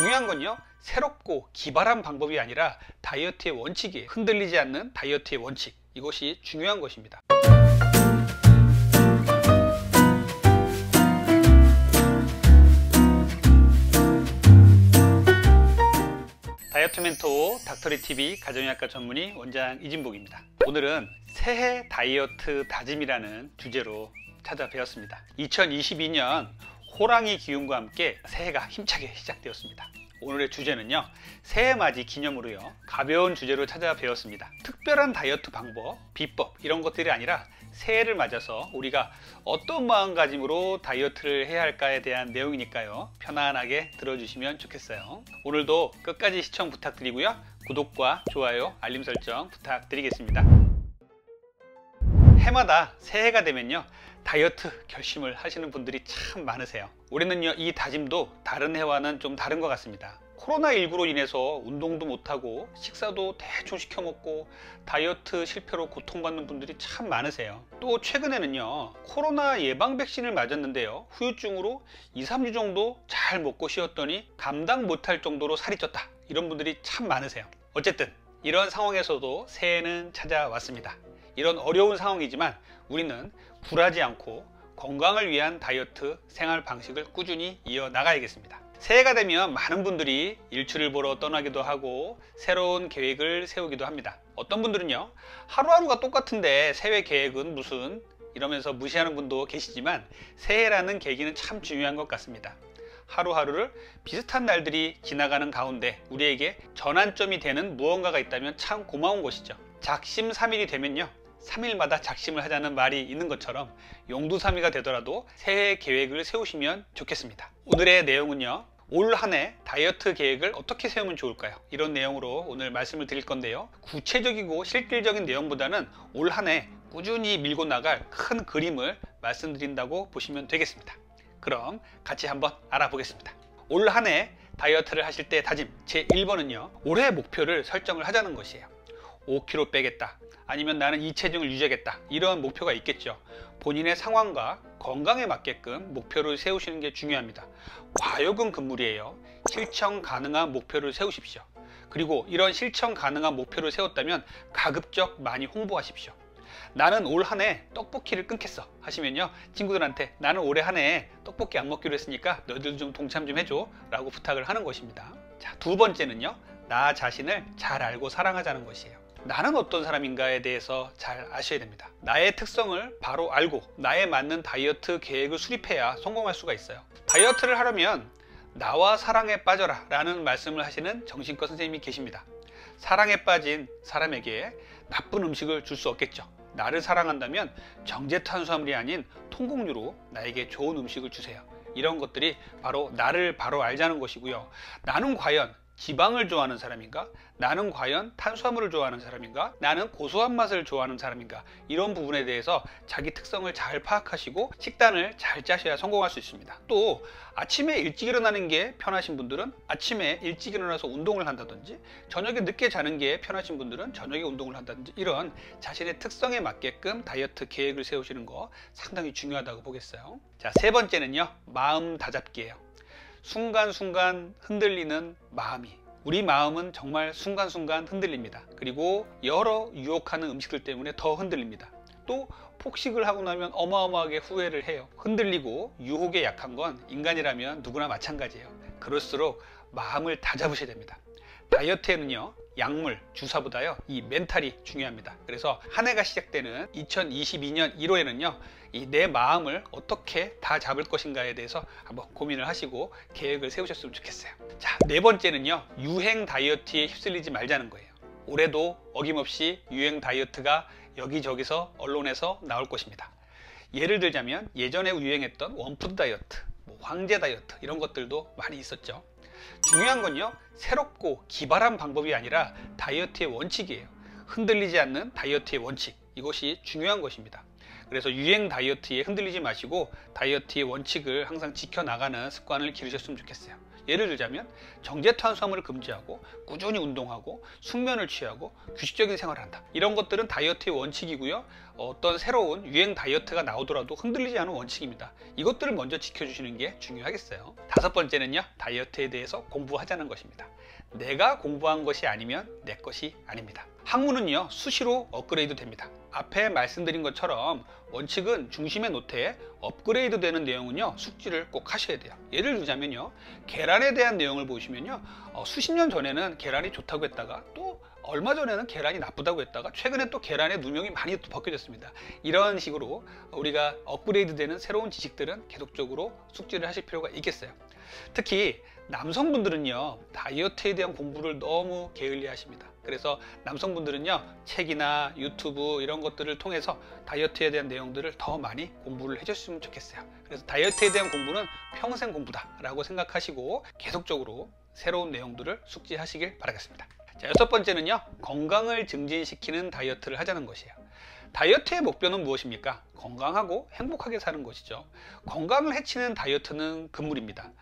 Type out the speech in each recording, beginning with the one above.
중요한 건요, 새롭고 기발한 방법이 아니라 다이어트의 원칙이에요. 흔들리지 않는 다이어트의 원칙, 이것이 중요한 것입니다. 다이어트 멘토 닥터리TV 가정의학과 전문의 원장 이진복입니다. 오늘은 새해 다이어트 다짐이라는 주제로 찾아뵈었습니다. 2022년 호랑이 기운과 함께 새해가 힘차게 시작되었습니다. 오늘의 주제는요, 새해 맞이 기념으로요, 가벼운 주제로 찾아뵈었습니다. 특별한 다이어트 방법, 비법 이런 것들이 아니라 새해를 맞아서 우리가 어떤 마음가짐으로 다이어트를 해야 할까에 대한 내용이니까요, 편안하게 들어주시면 좋겠어요. 오늘도 끝까지 시청 부탁드리고요, 구독과 좋아요, 알림 설정 부탁드리겠습니다. 해마다 새해가 되면요, 다이어트 결심을 하시는 분들이 참 많으세요. 올해는요, 이 다짐도 다른 해와는 좀 다른 것 같습니다. 코로나19로 인해서 운동도 못하고 식사도 대충 시켜 먹고 다이어트 실패로 고통받는 분들이 참 많으세요. 또 최근에는요, 코로나 예방 백신을 맞았는데요, 후유증으로 2-3주 정도 잘 먹고 쉬었더니 감당 못할 정도로 살이 쪘다, 이런 분들이 참 많으세요. 어쨌든 이런 상황에서도 새해는 찾아왔습니다. 이런 어려운 상황이지만 우리는 굴하지 않고 건강을 위한 다이어트 생활 방식을 꾸준히 이어나가야겠습니다. 새해가 되면 많은 분들이 일출을 보러 떠나기도 하고 새로운 계획을 세우기도 합니다. 어떤 분들은요, 하루하루가 똑같은데 새해 계획은 무슨, 이러면서 무시하는 분도 계시지만 새해라는 계기는 참 중요한 것 같습니다. 하루하루를 비슷한 날들이 지나가는 가운데 우리에게 전환점이 되는 무언가가 있다면 참 고마운 것이죠. 작심삼일이 되면요, 3일마다 작심을 하자는 말이 있는 것처럼 용두삼이가 되더라도 새해 계획을 세우시면 좋겠습니다. 오늘의 내용은요, 올 한 해 다이어트 계획을 어떻게 세우면 좋을까요? 이런 내용으로 오늘 말씀을 드릴 건데요, 구체적이고 실질적인 내용보다는 올 한 해 꾸준히 밀고 나갈 큰 그림을 말씀드린다고 보시면 되겠습니다. 그럼 같이 한번 알아보겠습니다. 올 한 해 다이어트를 하실 때 다짐 제1번은요, 올해 목표를 설정을 하자는 것이에요. 5kg 빼겠다, 아니면 나는 이 체중을 유지하겠다, 이런 목표가 있겠죠. 본인의 상황과 건강에 맞게끔 목표를 세우시는 게 중요합니다. 과욕은 금물이에요. 실천 가능한 목표를 세우십시오. 그리고 이런 실천 가능한 목표를 세웠다면 가급적 많이 홍보하십시오. 나는 올 한 해 떡볶이를 끊겠어 하시면요, 친구들한테 나는 올해 한 해 떡볶이 안 먹기로 했으니까 너희들 좀 동참 좀 해줘 라고 부탁을 하는 것입니다. 자, 두 번째는요, 나 자신을 잘 알고 사랑하자는 것이에요. 나는 어떤 사람인가에 대해서 잘 아셔야 됩니다. 나의 특성을 바로 알고 나에 맞는 다이어트 계획을 수립해야 성공할 수가 있어요. 다이어트를 하려면 나와 사랑에 빠져라 라는 말씀을 하시는 정신과 선생님이 계십니다. 사랑에 빠진 사람에게 나쁜 음식을 줄 수 없겠죠. 나를 사랑한다면 정제 탄수화물이 아닌 통곡류로 나에게 좋은 음식을 주세요. 이런 것들이 바로 나를 바로 알자는 것이고요. 나는 과연 지방을 좋아하는 사람인가? 나는 과연 탄수화물을 좋아하는 사람인가? 나는 고소한 맛을 좋아하는 사람인가? 이런 부분에 대해서 자기 특성을 잘 파악하시고 식단을 잘 짜셔야 성공할 수 있습니다. 또 아침에 일찍 일어나는 게 편하신 분들은 아침에 일찍 일어나서 운동을 한다든지, 저녁에 늦게 자는 게 편하신 분들은 저녁에 운동을 한다든지, 이런 자신의 특성에 맞게끔 다이어트 계획을 세우시는 거 상당히 중요하다고 보겠어요. 자, 세 번째는요, 마음 다잡기예요. 순간순간 흔들리는 마음이, 우리 마음은 정말 순간순간 흔들립니다. 그리고 여러 유혹하는 음식들 때문에 더 흔들립니다. 또 폭식을 하고 나면 어마어마하게 후회를 해요. 흔들리고 유혹에 약한 건 인간이라면 누구나 마찬가지예요. 그럴수록 마음을 다잡으셔야 됩니다. 다이어트에는요, 약물, 주사보다요, 이 멘탈이 중요합니다. 그래서 한 해가 시작되는 2022년 1월에는요, 이 내 마음을 어떻게 다 잡을 것인가에 대해서 한번 고민을 하시고 계획을 세우셨으면 좋겠어요. 자, 네 번째는요, 유행 다이어트에 휩쓸리지 말자는 거예요. 올해도 어김없이 유행 다이어트가 여기저기서 언론에서 나올 것입니다. 예를 들자면 예전에 유행했던 원푸드 다이어트, 황제 다이어트, 이런 것들도 많이 있었죠. 중요한 건요, 새롭고 기발한 방법이 아니라 다이어트의 원칙이에요. 흔들리지 않는 다이어트의 원칙, 이것이 중요한 것입니다. 그래서 유행 다이어트에 흔들리지 마시고 다이어트의 원칙을 항상 지켜나가는 습관을 기르셨으면 좋겠어요. 예를 들자면 정제 탄수화물을 금지하고 꾸준히 운동하고 숙면을 취하고 규칙적인 생활을 한다. 이런 것들은 다이어트의 원칙이고요. 어떤 새로운 유행 다이어트가 나오더라도 흔들리지 않은 원칙입니다. 이것들을 먼저 지켜주시는 게 중요하겠어요. 다섯 번째는요, 다이어트에 대해서 공부하자는 것입니다. 내가 공부한 것이 아니면 내 것이 아닙니다. 학문은요, 수시로 업그레이드 됩니다. 앞에 말씀드린 것처럼 원칙은 중심에 놓되 업그레이드 되는 내용은요, 숙지를 꼭 하셔야 돼요. 예를 들자면요, 계란에 대한 내용을 보시면요, 수십 년 전에는 계란이 좋다고 했다가 또 얼마 전에는 계란이 나쁘다고 했다가 최근에 또 계란의 누명이 많이 벗겨졌습니다. 이런 식으로 우리가 업그레이드 되는 새로운 지식들은 계속적으로 숙지를 하실 필요가 있겠어요. 특히 남성분들은요, 다이어트에 대한 공부를 너무 게을리 하십니다. 그래서 남성분들은요, 책이나 유튜브 이런 것들을 통해서 다이어트에 대한 내용들을 더 많이 공부를 해줬으면 좋겠어요. 그래서 다이어트에 대한 공부는 평생 공부다 라고 생각하시고 계속적으로 새로운 내용들을 숙지하시길 바라겠습니다. 자, 여섯 번째는요, 건강을 증진시키는 다이어트를 하자는 것이에요. 다이어트의 목표는 무엇입니까? 건강하고 행복하게 사는 것이죠. 건강을 해치는 다이어트는 금물입니다.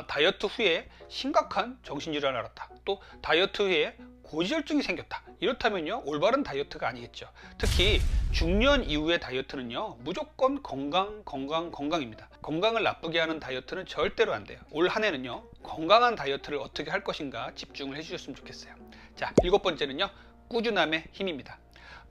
다이어트 후에 심각한 정신질환을 앓았다, 또 다이어트 후에 고지혈증이 생겼다, 이렇다면요, 올바른 다이어트가 아니겠죠. 특히 중년 이후의 다이어트는요, 무조건 건강입니다. 건강을 나쁘게 하는 다이어트는 절대로 안 돼요. 올 한 해는요, 건강한 다이어트를 어떻게 할 것인가 집중을 해주셨으면 좋겠어요. 자, 일곱 번째는요, 꾸준함의 힘입니다.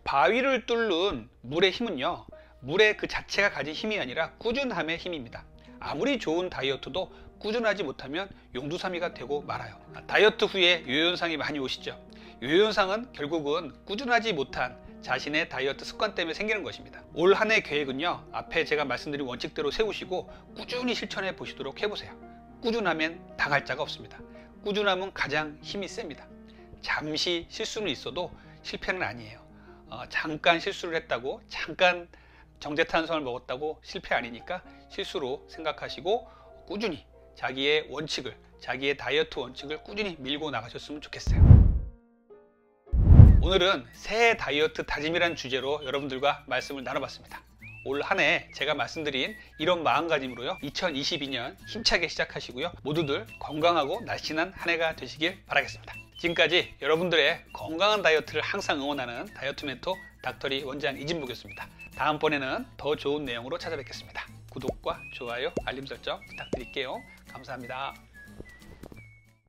바위를 뚫는 물의 힘은요, 물의 그 자체가 가진 힘이 아니라 꾸준함의 힘입니다. 아무리 좋은 다이어트도 꾸준하지 못하면 용두사미가 되고 말아요. 다이어트 후에 요요현상이 많이 오시죠. 요요현상은 결국은 꾸준하지 못한 자신의 다이어트 습관 때문에 생기는 것입니다. 올 한 해 계획은요, 앞에 제가 말씀드린 원칙대로 세우시고 꾸준히 실천해 보시도록 해보세요. 꾸준하면 당할 자가 없습니다. 꾸준함은 가장 힘이 셉니다. 잠시 실수는 있어도 실패는 아니에요. 잠깐 실수를 했다고, 잠깐 정제탄수화물 먹었다고 실패 아니니까 실수로 생각하시고 꾸준히 자기의 원칙을, 자기의 다이어트 원칙을 꾸준히 밀고 나가셨으면 좋겠어요. 오늘은 새해 다이어트 다짐이라는 주제로 여러분들과 말씀을 나눠봤습니다. 올 한 해 제가 말씀드린 이런 마음가짐으로요, 2022년 힘차게 시작하시고요, 모두들 건강하고 날씬한 한 해가 되시길 바라겠습니다. 지금까지 여러분들의 건강한 다이어트를 항상 응원하는 다이어트 멘토 닥터리 원장 이진복이었습니다. 다음번에는 더 좋은 내용으로 찾아뵙겠습니다. 구독과 좋아요, 알림 설정 부탁드릴게요. 감사합니다.